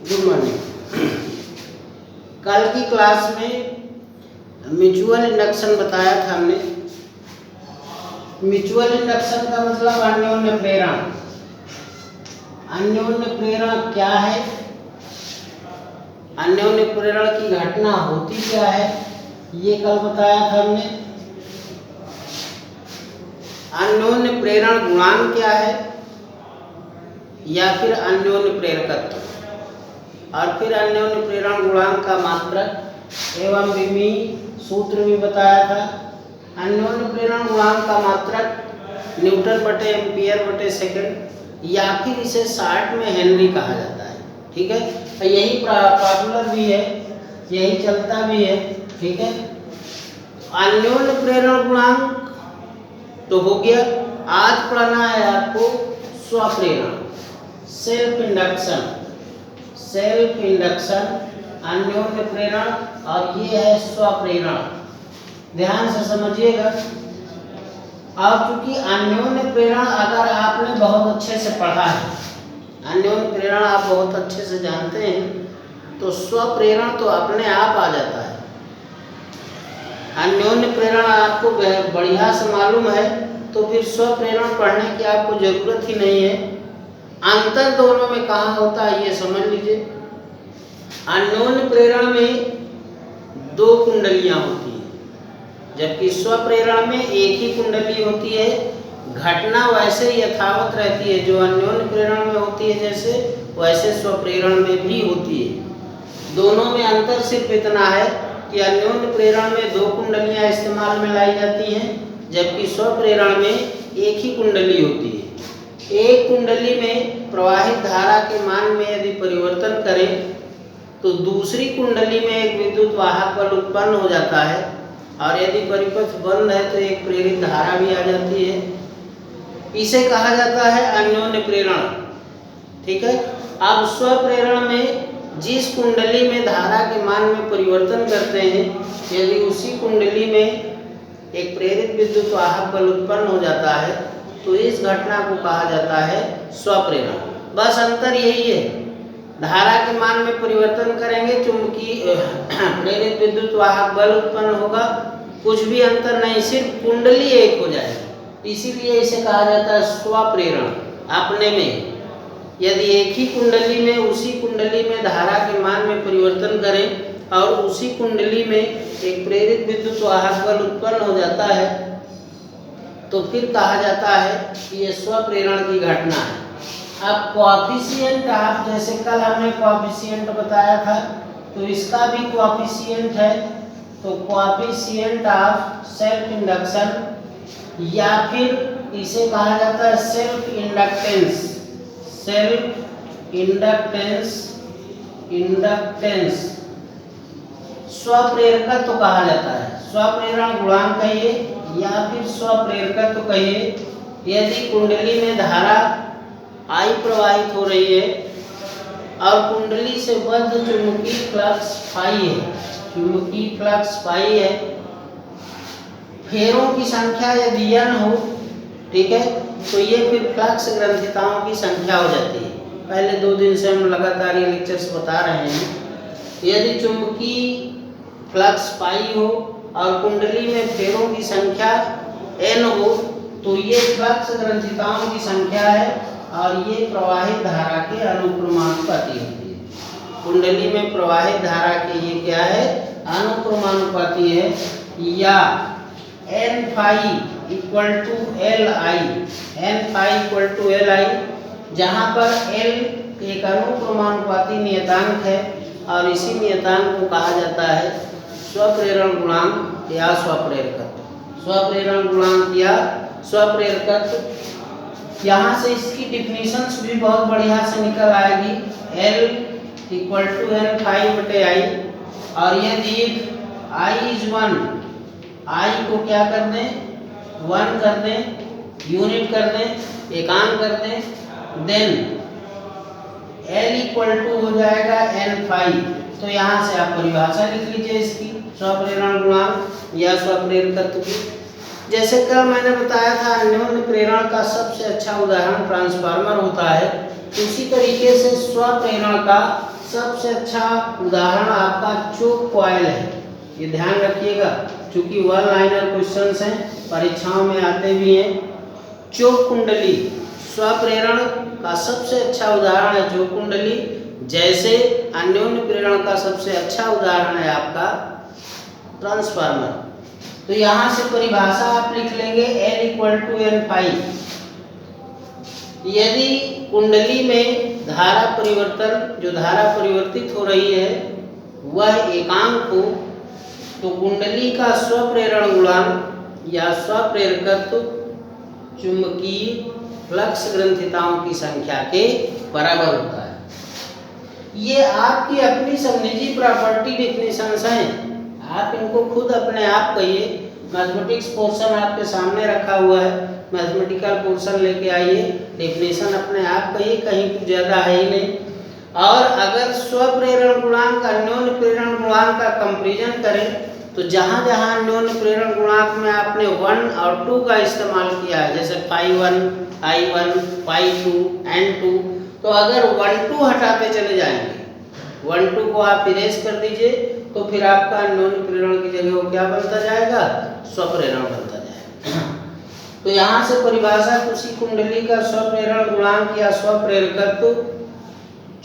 Good morning. कल की class में म्यूचुअल इंडक्शन बताया था हमने। म्यूचुअल इंडक्शन का मतलब अन्योन्य प्रेरण। अन्योन्य प्रेरण क्या है, अन्योन्य प्रेरण की घटना होती क्या है, ये कल बताया था हमने। अन्योन्य प्रेरण गुणांक क्या है या फिर अन्योन्य प्रेरकत्व, और फिर अन्योन्य प्रेरण गुणांक का मात्रक एवं विमीय सूत्र भी बताया था। अन्योन्य प्रेरण गुणांक का मात्रक न्यूटन बटे एम्पियर बटे सेकंड, या फिर इसे शॉर्ट में हेनरी कहा जाता है। ठीक है, तो यही पॉपुलर भी है, यही चलता भी है। ठीक है, अन्योन्य प्रेरण गुणांक तो हो गया। आज पढ़ना है आपको स्वप्रेरण, सेल्फ इंडक्शन। सेल्फ इंडक्शन, अन्योन्य प्रेरण, और ये है स्वप्रेरण। ध्यान से समझिएगा। अब चूंकि अन्योन्य प्रेरण अगर आपने बहुत अच्छे से पढ़ा है, अन्योन्य प्रेरण आप बहुत अच्छे से जानते हैं, तो स्वप्रेरण तो अपने आप आ जाता है। अन्योन्य प्रेरण आपको बढ़िया से मालूम है तो फिर स्वप्रेरण पढ़ने की आपको जरूरत ही नहीं है। अंतर दोनों में कहाँ होता है ये समझ लीजिए। अन्योन्य प्रेरण में दो कुंडलियां होती हैं, जबकि स्वप्रेरण में एक ही कुंडली होती है। घटना वैसे यथावत रहती है, जो अन्योन्य प्रेरण में होती है जैसे, वैसे स्वप्रेरण में भी होती है। दोनों में अंतर सिर्फ इतना है कि अन्योन्य प्रेरण में दो कुंडलियां इस्तेमाल में लाई जाती हैं, जबकि स्वप्रेरण में एक ही कुंडली होती है। एक कुंडली में प्रवाहित धारा के मान में यदि परिवर्तन करें तो दूसरी कुंडली में एक विद्युत वाहक बल उत्पन्न हो जाता है, और यदि परिपथ बंद है तो एक प्रेरित धारा भी आ जाती है। इसे कहा जाता है अन्योन्य प्रेरण। ठीक है, अब स्वप्रेरण में जिस कुंडली में धारा के मान में परिवर्तन करते हैं, यदि उसी कुंडली में एक प्रेरित विद्युत वाहक बल उत्पन्न हो जाता है तो इस घटना को कहा जाता है स्वप्रेरण। बस अंतर यही है, धारा के मान में परिवर्तन करेंगे, चुंबकीय प्रेरित विद्युत वाहक बल उत्पन्न होगा, कुछ भी अंतर नहीं, सिर्फ कुंडली एक हो जाएगी। इसीलिए इसे कहा जाता है स्वप्रेरण। अपने में यदि एक ही कुंडली में, उसी कुंडली में धारा के मान में परिवर्तन करें और उसी कुंडली में एक प्रेरित विद्युत वाहक बल उत्पन्न हो जाता है, तो फिर कहा जाता है कि ये स्वप्रेरण की घटना है। अब कोएफिशिएंट आप, जैसे कल हमने कोएफिशिएंट बताया था, तो इसका भी कोएफिशिएंट है। तो कोएफिशिएंट ऑफ सेल्फ इंडक्शन, या फिर इसे कहा जाता है self inductance. Self inductance, inductance स्वप्रेरकत्व तो कहा जाता है। स्वप्रेरण गुणांक कहिए या फिर स्वप्रेरकत्व तो कहिए। यदि कुंडली में धारा I प्रवाहित हो रही है और कुंडली से बद्ध चुंबकीय फ्लक्स फाई है, चुंबकीय फ्लक्स फाई है, फेरों की संख्या यदि n हो, ठीक है, तो ये फिर फ्लक्स ग्रंथिताओं की संख्या हो जाती है। पहले 2 दिन से हम लगातार ये लेक्चर्स बता रहे हैं। यदि चुंबकीय फ्लक्स पाई हो और कुंडली में फेरों की संख्या n हो, तो ये फ्लक्स ग्रंथिताओं की संख्या है और ये प्रवाहित धारा के अनुक्रमानुपाती होती है। कुंडली में प्रवाहित धारा के ये क्या है, अनुक्रमानुपाती है। या n phi equal to L I, n phi equal to L I, जहाँ पर l एक अनुक्रमानुपाती नियतांक है और इसी नियतांक को कहा जाता है स्वप्रेरण गुणांक या स्वप्रेरकत्व। स्वप्रेरण गुणांक या स्वप्रेरकत्व। यहाँ से इसकी डिफिनीशंस भी बहुत बढ़िया से निकल आएगी। L equal to n phi बटे आई, और यदि I इज 1, I को क्या कर दें, 1 कर दें, यूनिट कर दें, एकांक कर दें, देन L इक्वल टू हो जाएगा n फाई। तो यहाँ से आप परिभाषा लिख लीजिए इसकी, स्वप्रेरण गुणांक या स्वप्रेरकत्व की। जैसे कल मैंने बताया था अन्योन्य प्रेरण का सबसे अच्छा उदाहरण ट्रांसफार्मर होता है, उसी तरीके से स्वप्रेरण का सबसे अच्छा उदाहरण आपका चोक कॉइल है। ये ध्यान रखिएगा क्योंकि वन लाइनर क्वेश्चंस हैं, परीक्षाओं में आते भी हैं। चोक कुंडली स्वप्रेरण का सबसे अच्छा उदाहरण है चोक कुंडली, जैसे अन्योन्य प्रेरण का सबसे अच्छा उदाहरण है आपका ट्रांसफार्मर। तो यहाँ से परिभाषा आप लिख लेंगे L = N पाई। यदि कुंडली में धारा परिवर्तन, जो धारा परिवर्तित हो रही है वह एकांक हो, तो कुंडली का स्वप्रेरण गुणांक या स्वप्रेरकत्व चुंबकीय फ्लक्स ग्रंथिताओं की संख्या के बराबर होता है। ये आपकी अपनी सब निजी प्रॉपर्टी डिफिनेशंस हैं, आप इनको खुद अपने आप कहिए। मैथमेटिक्स पोर्शन आपके सामने रखा हुआ है, मैथमेटिकल पोर्शन लेके आइए, डेफिनेशन अपने आप कहिए, कहीं कुछ ज़्यादा है ही नहीं। और अगर स्वप्रेरण गुणांक अन्योन्य प्रेरण गुणांक का कंपैरिजन करें तो जहाँ जहाँ अन्योन्य प्रेरण गुणांक में आपने 1 और 2 का इस्तेमाल किया है, जैसे phi1, I1, phi2, N2, तो अगर 1 2 हटाते चले जाएंगे, 1 2 को आप इरेज कर दीजिए, तो फिर आपका अन्योन्य प्रेरण की जगह वो क्या बनता जाएगा, स्वप्रेरण बनता जाएगा। तो यहाँ से परिभाषा किसी कुंडली का स्वप्रेरण गुणांक या स्वप्रेरकत्व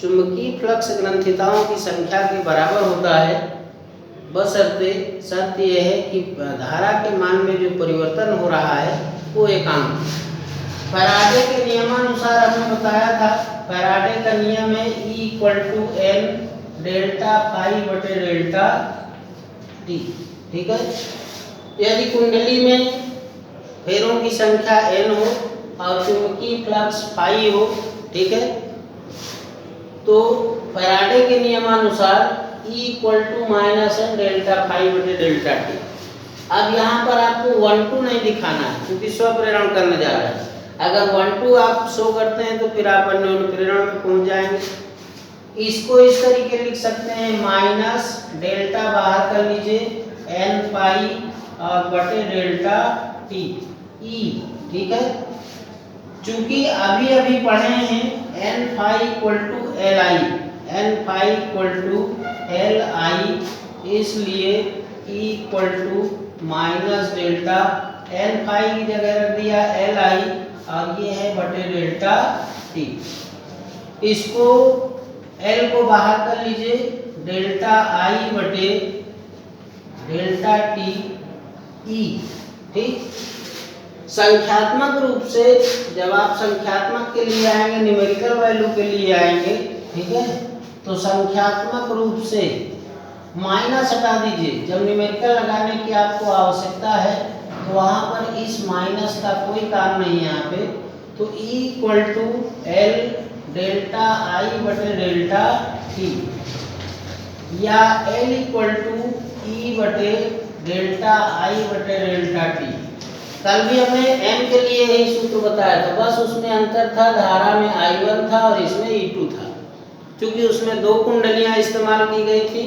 चुंबकीय फ्लक्स ग्रंथिताओं की संख्या के बराबर होता है, बशर्ते शर्त यह है कि धारा के मान में जो परिवर्तन हो रहा है वो एकांक। फैराडे के नियमानुसार हमने बताया था, फैराडे का नियम है E = N डेल्टा पाई बटे डेल्टा टी। ठीक है, यदि कुंडली में फेरों की संख्या n हो और चुंबकीय फ्लक्स फाई हो, ठीक है, तो फैराडे के नियमानुसार E = -n डेल्टा फाई बटे डेल्टा टी। अब यहाँ पर आपको 1 2 नहीं दिखाना है क्योंकि स्वप्रेरण करने जा रहे हैं। अगर 1 2 आप शो करते हैं तो फिर आप अन्योन्य प्रेरण में पहुंच जाएंगे। इसको इस तरीके लिख सकते हैं, माइनस डेल्टा बाहर कर लीजिए n पाई और बटे डेल्टा टी ई। ठीक है, चूंकि अभी अभी पढ़े हैं n phi = Li, n phi = Li, इसलिए E = minus delta, n phi की जगह रख दिया Li और ये है बटे डेल्टा टी। इसको L को बाहर कर लीजिए, डेल्टा I बटे डेल्टा टी ई। ठीक, संख्यात्मक रूप से जब आप संख्यात्मक के लिए आएंगे, न्यूमेरिकल वैल्यू के लिए आएंगे, ठीक है, तो संख्यात्मक रूप से माइनस हटा दीजिए। जब न्यूमेरिकल लगाने की आपको आवश्यकता है तो वहाँ पर इस माइनस का कोई काम नहीं है यहाँ पे। तो E = L डेल्टा I बटे डेल्टा टी या L = E बटे डेल्टा I बटे डेल्टा टी। कल भी हमने m के लिए यही सूत्र बताया था, बस उसमें अंतर था, धारा में I1 था और इसमें E2 था। क्योंकि उसमें 2 कुंडलियां इस्तेमाल की गई थी,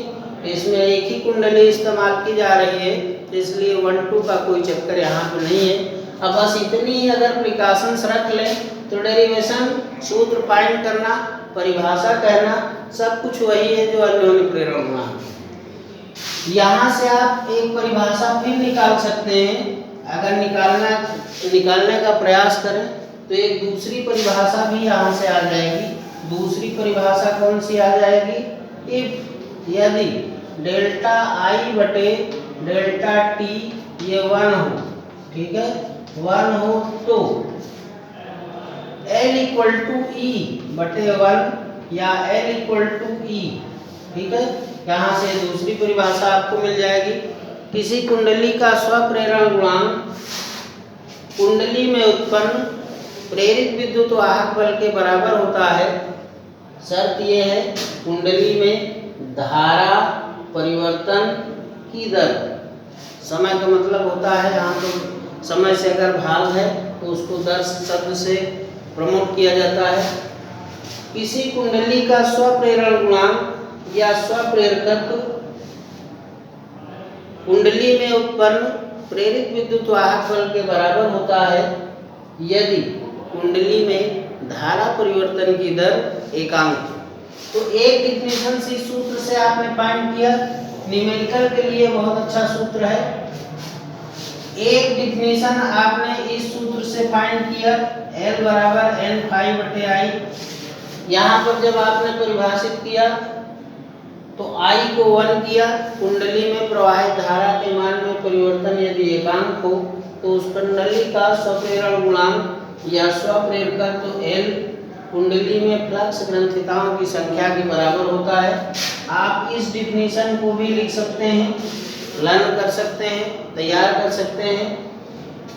इसमें एक ही कुंडली इस्तेमाल की जा रही है, इसलिए 1 2 का कोई चक्कर यहाँ पे नहीं है। अब बस इतनी ही अगर प्रिकॉशंस रख लें तो डेरिवेशन, सूत्र फाइंड करना, परिभाषा कहना, सब कुछ वही है जो अन्योन्य प्रेरण गुणांक। यहाँ से आप एक परिभाषा फिर निकाल सकते हैं। अगर निकालने का प्रयास करें तो एक दूसरी परिभाषा भी यहाँ से आ जाएगी। दूसरी परिभाषा कौन सी आ जाएगी, इफ यदि डेल्टा I बटे डेल्टा टी ये 1 हो, ठीक है, 1 हो तो L = E बटे 1 या L = E। ठीक है, यहाँ से दूसरी परिभाषा आपको मिल जाएगी। किसी कुंडली का स्वप्रेरण गुणांक कुंडली में उत्पन्न प्रेरित विद्युत वाहक बल के बराबर होता है। शर्त यह है कुंडली में धारा परिवर्तन की दर, समय का मतलब होता है, यहाँ तो समय से अगर भाग है तो उसको दर शब्द से प्रमोट किया जाता है। किसी कुंडली का स्वप्रेरण गुणांक या स्वप्रेरकत्व कुंडली में उत्पन्न प्रेरित विद्युत वाहक बल के बराबर होता है यदि कुंडली में धारा परिवर्तन की दर एकांक हो। तो एक डिफिनेशन से इस सूत्र से आपने फाइंड किया, न्यूमेरिकल के लिए बहुत अच्छा सूत्र है। एक डिफिनेशन आपने इस सूत्र से फाइंड किया, L बराबर N फाई बटे I। यहाँ पर जब आपने परिभाषित किया तो I को 1 किया, कुंडली में प्रवाहित धारा के मान में परिवर्तन यदि एकांक हो तो उस कुंडली का स्वप्रेरण गुणांक या स्वप्रेरकत्व तो L कुंडली में फ्लक्स ग्रंथिताओं की संख्या के बराबर होता है। आप इस डिफिनीशन को भी लिख सकते हैं, लर्न कर सकते हैं, तैयार कर सकते हैं।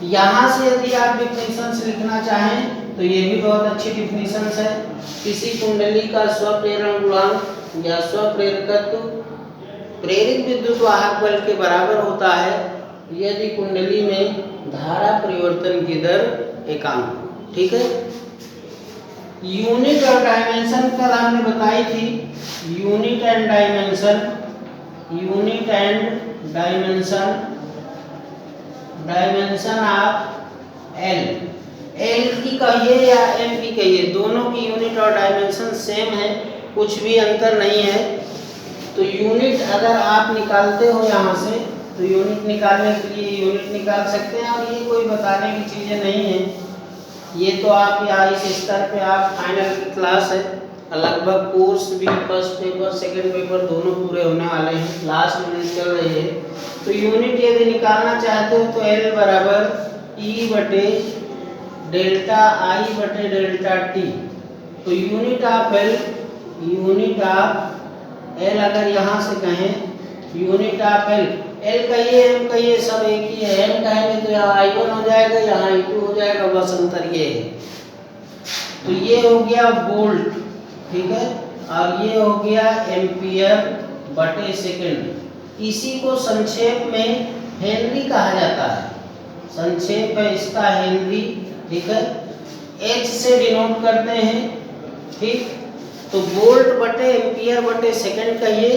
यहाँ से यदि आप डिफिनीशन लिखना चाहें तो ये भी बहुत अच्छी डिफिनीशन है। किसी कुंडली का स्वप्रेरण गुणांक या स्वप्रेरकत्व प्रेरित विद्युत वाहक बल के बराबर होता है यदि कुंडली में धारा परिवर्तन की दर एकांक। ठीक है। यूनिट और डायमेंशन कल हमने बताई थी, unit and dimension, unit and dimension of L की कहिए या एम की कहिए, दोनों की यूनिट और डायमेंशन सेम है, कुछ भी अंतर नहीं है। तो यूनिट अगर आप निकालते हो यहाँ से तो यूनिट निकालने के लिए यूनिट निकाल सकते हैं, और ये कोई बताने की चीज़ें नहीं है। ये तो आप यहाँ इस स्तर पे आप फाइनल की क्लास है, लगभग कोर्स भी फर्स्ट पेपर सेकंड पेपर दोनों पूरे होने वाले हैं, क्लास में चल रही है। तो यूनिट यदि निकालना चाहते हो तो L बराबर E बटे डेल्टा I बटे डेल्टा T। तो यूनिट ऑफ L अगर यहाँ से कहें यूनिट ऑफ L कहिए M कहिए सब एक ही है। M कहेंगे तो यहाँ I1 हो जाएगा, यहाँ I2 हो जाएगा, बस अंतर ये है। तो ये हो गया वोल्ट, ठीक है, और ये हो गया एम्पियर बटे सेकंड। इसी को संक्षेप में हेनरी कहा जाता है, संक्षेप है इसका हेनरी। ठीक है, H से डिनोट करते हैं। ठीक, तो वोल्ट बटे एम्पियर बटे सेकंड कहिए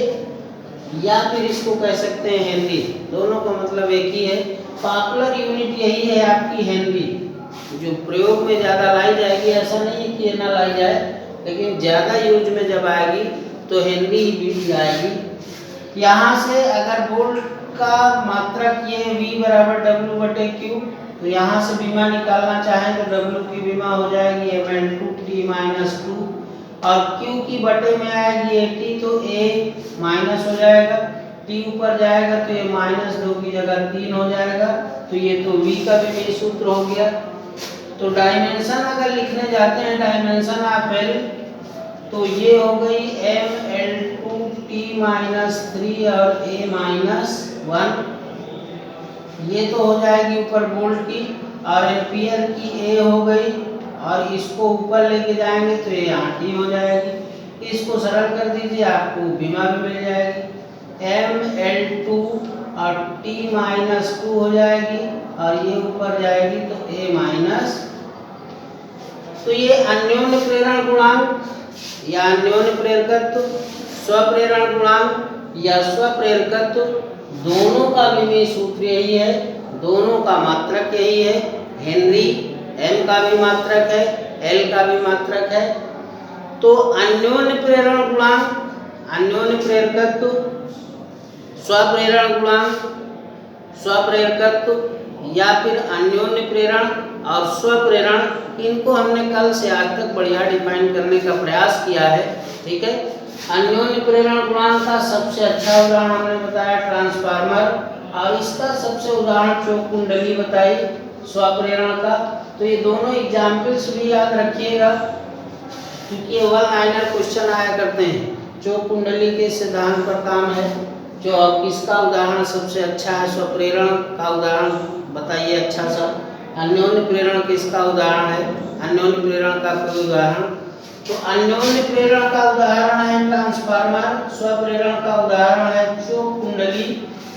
या फिर इसको कह सकते हैं हेनरी, दोनों का मतलब एक ही है। पॉपुलर यूनिट यही है आपकी हेनरी, जो प्रयोग में ज़्यादा लाई जाएगी, ऐसा नहीं है कि ये ना लाई जाए, लेकिन ज़्यादा यूज में जब आएगी तो हेनरी ही भी आएगी। यहाँ से अगर वोल्ट का मात्रक ये V बराबर W बटे Q, तो यहाँ से बीमा निकालना चाहें तो W की बीमा हो जाएगी M/2T-2, और Q की बटे में आएगी AT, तो A माइनस हो जाएगा, T ऊपर जाएगा तो ये -2 की जगह 3 हो जाएगा। तो ये तो V का भी सूत्र हो गया। तो डायमेंशन अगर लिखने जाते हैं डायमेंशन ऑफ L, तो ये हो गई M/2T-3 और A-1, ये तो हो जाएगी ऊपर वोल्ट की, और एम्पियर की A हो गई, और इसको ऊपर लेके जाएंगे तो ये यहाँ T हो जाएगी। इसको सरल कर दीजिए, आपको बीमा भी मिल जाएगी, ML2 और T-2 हो जाएगी, और ये ऊपर जाएगी तो A-। तो ये अन्योन्य प्रेरण गुणांक या अन्योन्य प्रेरकत्व, स्वप्रेरण गुणांक या स्वप्रेरकत्व, दोनों का विमीय सूत्र यही है, दोनों का मात्रक यही है। हेनरी, M का भी मात्रक है, L का भी मात्रक है। तो अन्योन्य प्रेरण गुणांक, अन्योन्य प्रेरकत्व, स्वप्रेरण गुणांक, स्वप्रेरकत्व या फिर अन्योन्य प्रेरण और स्वप्रेरण, इनको हमने कल से आज तक बढ़िया डिफाइन करने का प्रयास किया है। ठीक है, अन्योन्य प्रेरण गुणांक का सबसे अच्छा उदाहरण हमने बताया ट्रांसफार्मर, और इसका सबसे उदाहरण चौक कुंडली बताई स्वप्रेरण का। तो ये दोनों एग्जाम्पल्स भी याद रखिएगा, क्योंकि ये 1 लाइनर क्वेश्चन आया करते हैं। चौक कुंडली के सिद्धांत पर काम है। जो अब किसका उदाहरण सबसे अच्छा है, स्वप्रेरण का उदाहरण बताइए अच्छा सा। अन्योन्य प्रेरण किसका उदाहरण है, अन्योन्य प्रेरण का कोई उदाहरण। तो अन्योन्य प्रेरण का उदाहरण है ट्रांसफार्मर, स्वप्रेरण का उदाहरण है चौक कुंडली,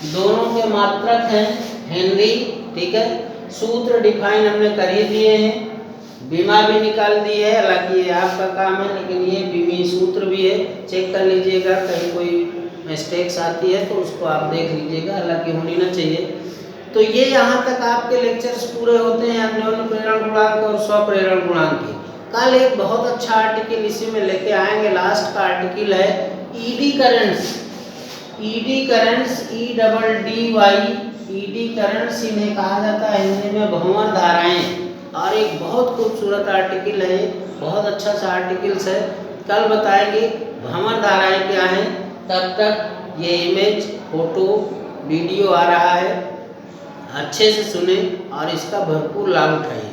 दोनों के मात्रक हैं हेनरी। ठीक है, सूत्र डिफाइन हमने कर ही दिए हैं, बीमा भी निकाल दी है, हालांकि ये आपका काम है, लेकिन ये बीमी सूत्र भी है, चेक कर लीजिएगा, कहीं कोई मिस्टेक्स आती है तो उसको आप देख लीजिएगा, हालांकि होनी ना चाहिए। तो ये यहाँ तक आपके लेक्चर्स पूरे होते हैं अन्योन्य प्रेरण गुणांक और स्वप्रेरण गुणांक के। कल एक बहुत अच्छा आर्टिकल इसी में लेके आएंगे, लास्ट का आर्टिकल है ED currents. ED currents ED currents इन्हें कहा जाता है हिंदी में भंवर धाराएं, और एक बहुत खूबसूरत आर्टिकल है, बहुत अच्छा सा आर्टिकल्स है। कल बताएंगे भंवर धाराएं क्या हैं। तब तक ये इमेज, फोटो, वीडियो आ रहा है, अच्छे से सुने और इसका भरपूर लाभ उठाइए।